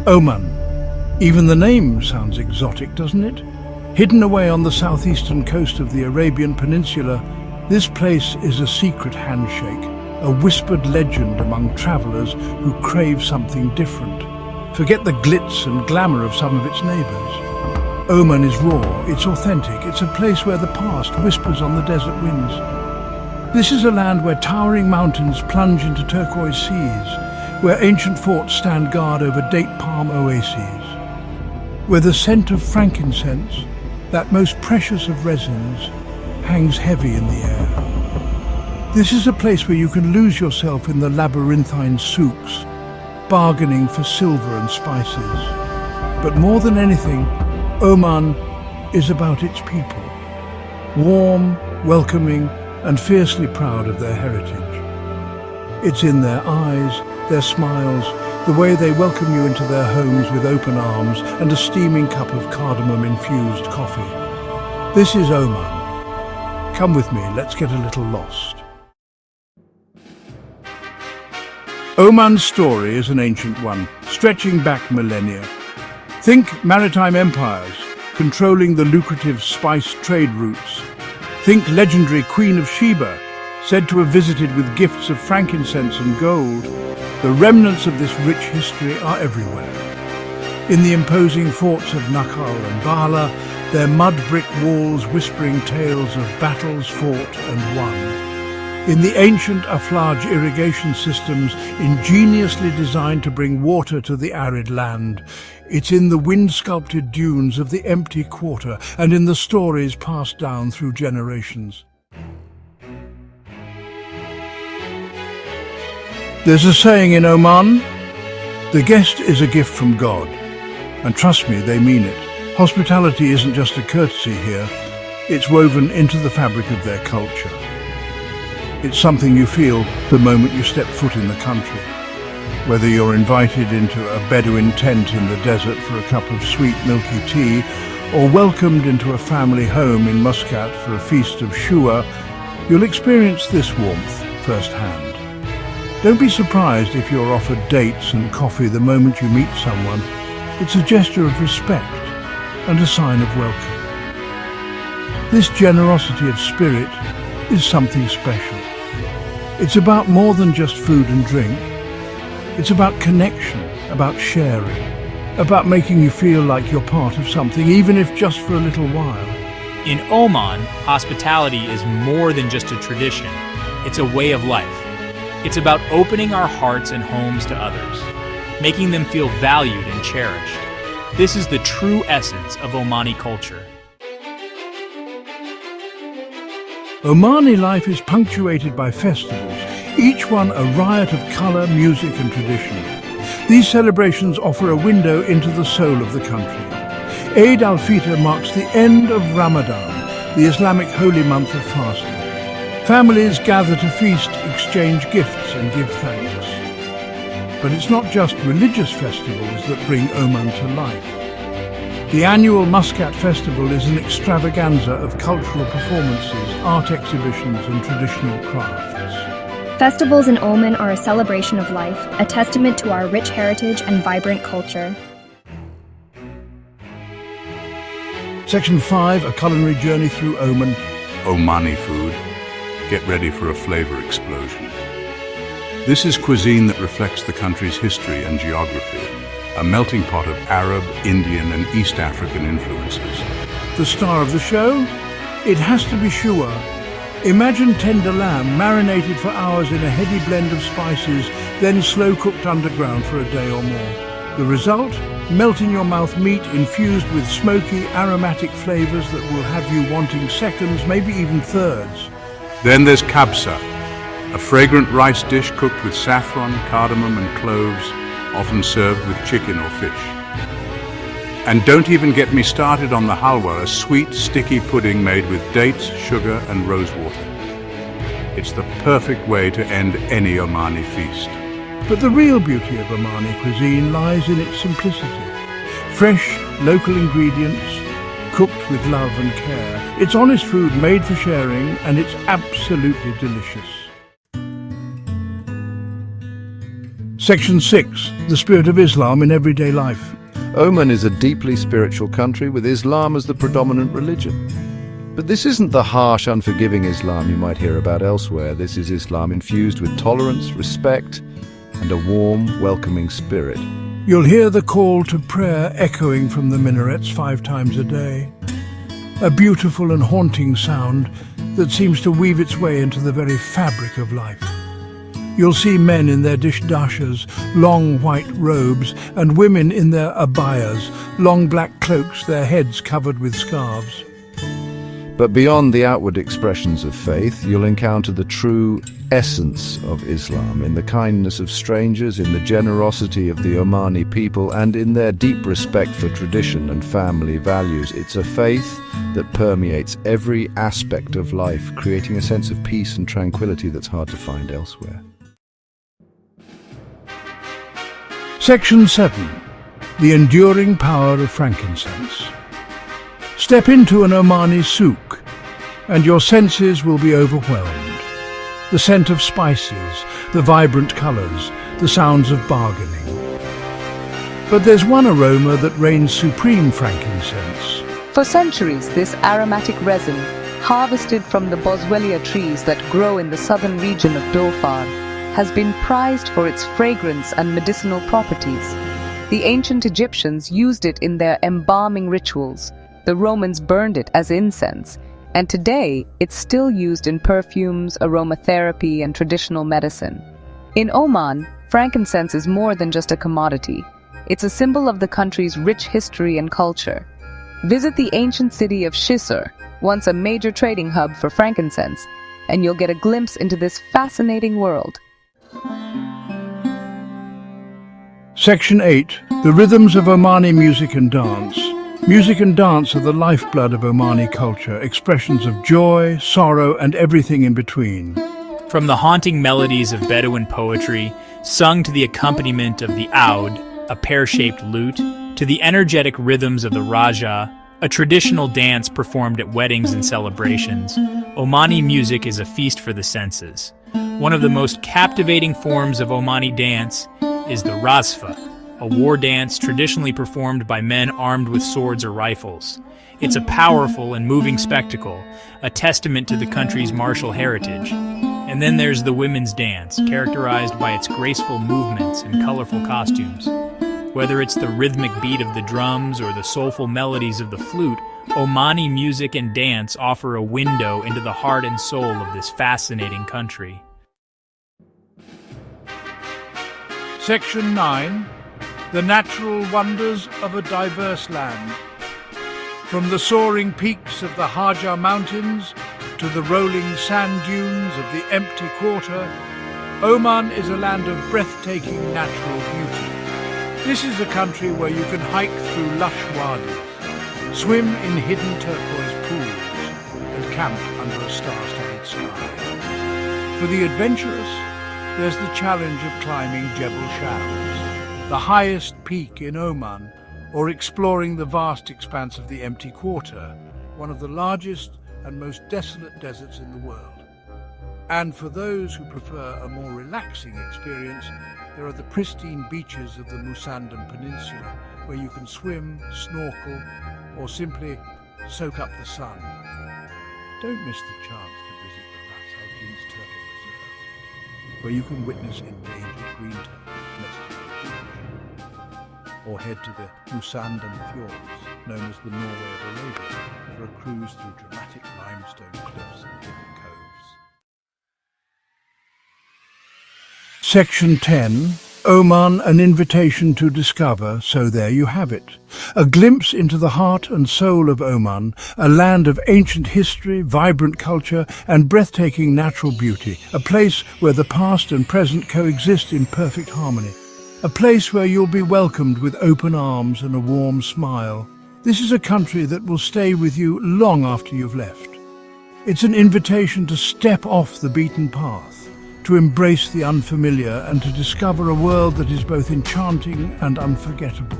Oman. Even the name sounds exotic, doesn't it? Hidden away on the southeastern coast of the Arabian Peninsula, this place is a secret handshake, a whispered legend among travelers who crave something different. Forget the glitz and glamour of some of its neighbors. Oman is raw, it's authentic, it's a place where the past whispers on the desert winds. This is a land where towering mountains plunge into turquoise seas, where ancient forts stand guard over date palm oases, where the scent of frankincense, that most precious of resins, hangs heavy in the air. This is a place where you can lose yourself in the labyrinthine souks, bargaining for silver and spices. But more than anything, Oman is about its people, warm, welcoming, and fiercely proud of their heritage. It's in their eyes, their smiles, the way they welcome you into their homes with open arms and a steaming cup of cardamom-infused coffee. This is Oman. Come with me, let's get a little lost. Oman's story is an ancient one, stretching back millennia. Think maritime empires, controlling the lucrative spice trade routes. Think legendary Queen of Sheba, said to have visited with gifts of frankincense and gold. The remnants of this rich history are everywhere. In the imposing forts of Nakal and Bala, their mud brick walls whispering tales of battles fought and won. In the ancient Aflaj irrigation systems, ingeniously designed to bring water to the arid land. It's in the wind-sculpted dunes of the empty quarter and in the stories passed down through generations. There's a saying in Oman, the guest is a gift from God. And trust me, they mean it. Hospitality isn't just a courtesy here, it's woven into the fabric of their culture. It's something you feel the moment you step foot in the country. Whether you're invited into a Bedouin tent in the desert for a cup of sweet milky tea, or welcomed into a family home in Muscat for a feast of shua, you'll experience this warmth firsthand. Don't be surprised if you're offered dates and coffee the moment you meet someone. It's a gesture of respect and a sign of welcome. This generosity of spirit is something special. It's about more than just food and drink. It's about connection, about sharing, about making you feel like you're part of something, even if just for a little while. In Oman, hospitality is more than just a tradition. It's a way of life. It's about opening our hearts and homes to others, making them feel valued and cherished. This is the true essence of Omani culture. Omani life is punctuated by festivals, each one a riot of colour, music and tradition. These celebrations offer a window into the soul of the country. Eid al-Fitr marks the end of Ramadan, the Islamic holy month of fasting. Families gather to feast, exchange gifts and give thanks. But it's not just religious festivals that bring Oman to life. The annual Muscat Festival is an extravaganza of cultural performances, art exhibitions and traditional crafts. Festivals in Oman are a celebration of life, a testament to our rich heritage and vibrant culture. Section 5, a culinary journey through Oman. Omani food. Get ready for a flavor explosion. This is cuisine that reflects the country's history and geography, a melting pot of Arab, Indian and East African influences. The star of the show? It has to be shua. Imagine tender lamb marinated for hours in a heady blend of spices, then slow cooked underground for a day or more. The result? Melt-in-your-mouth meat infused with smoky, aromatic flavors that will have you wanting seconds, maybe even thirds. Then there's kabsa, a fragrant rice dish cooked with saffron, cardamom and cloves, often served with chicken or fish. And don't even get me started on the halwa, a sweet, sticky pudding made with dates, sugar and rosewater. It's the perfect way to end any Omani feast. But the real beauty of Omani cuisine lies in its simplicity. Fresh, local ingredients, cooked with love and care. It's honest food made for sharing, and it's absolutely delicious. Section 6. The spirit of Islam in everyday life. Oman is a deeply spiritual country with Islam as the predominant religion. But this isn't the harsh, unforgiving Islam you might hear about elsewhere. This is Islam infused with tolerance, respect, and a warm, welcoming spirit. You'll hear the call to prayer echoing from the minarets 5 times a day. A beautiful and haunting sound that seems to weave its way into the very fabric of life. You'll see men in their dishdashas, long white robes, and women in their abayas, long black cloaks, their heads covered with scarves. But beyond the outward expressions of faith, you'll encounter the true essence of Islam in the kindness of strangers, in the generosity of the Omani people, and in their deep respect for tradition and family values. It's a faith that permeates every aspect of life, creating a sense of peace and tranquility that's hard to find elsewhere. Section 7. The enduring power of frankincense. Step into an Omani souk, and your senses will be overwhelmed. The scent of spices, the vibrant colours, the sounds of bargaining. But there's one aroma that reigns supreme: frankincense. For centuries, this aromatic resin, harvested from the boswellia trees that grow in the southern region of Dhofar, has been prized for its fragrance and medicinal properties. The ancient Egyptians used it in their embalming rituals. The Romans burned it as incense, and today it's still used in perfumes, aromatherapy, and traditional medicine. In Oman, frankincense is more than just a commodity. It's a symbol of the country's rich history and culture. Visit the ancient city of Shisur, once a major trading hub for frankincense, and you'll get a glimpse into this fascinating world. Section 8. The rhythms of Omani music and dance. Music and dance are the lifeblood of Omani culture, expressions of joy, sorrow, and everything in between. From the haunting melodies of Bedouin poetry, sung to the accompaniment of the oud, a pear-shaped lute, to the energetic rhythms of the raja, a traditional dance performed at weddings and celebrations, Omani music is a feast for the senses. One of the most captivating forms of Omani dance is the razfa, a war dance traditionally performed by men armed with swords or rifles. It's a powerful and moving spectacle, a testament to the country's martial heritage. And then there's the women's dance, characterized by its graceful movements and colorful costumes. Whether it's the rhythmic beat of the drums or the soulful melodies of the flute, Omani music and dance offer a window into the heart and soul of this fascinating country. Section 9. The natural wonders of a diverse land. From the soaring peaks of the Hajar Mountains to the rolling sand dunes of the empty quarter, Oman is a land of breathtaking natural beauty. This is a country where you can hike through lush wadis, swim in hidden turquoise pools, and camp under a star-studded sky. For the adventurous, there's the challenge of climbing Jebel Shams, the highest peak in Oman, or exploring the vast expanse of the empty quarter, one of the largest and most desolate deserts in the world. And for those who prefer a more relaxing experience, there are the pristine beaches of the Musandam Peninsula, where you can swim, snorkel, or simply soak up the sun. Don't miss the chance to visit the Ras Al Khaimah's Turtle Reserve, where you can witness endangered green turtles nesting in the beach. Or head to the Musandam Fjords, known as the Norway of Arabia, for a cruise through dramatic limestone cliffs and hidden coves. Section 10. Oman, an invitation to discover, so there you have it. A glimpse into the heart and soul of Oman, a land of ancient history, vibrant culture, and breathtaking natural beauty, a place where the past and present coexist in perfect harmony. A place where you'll be welcomed with open arms and a warm smile. This is a country that will stay with you long after you've left. It's an invitation to step off the beaten path, to embrace the unfamiliar, and to discover a world that is both enchanting and unforgettable.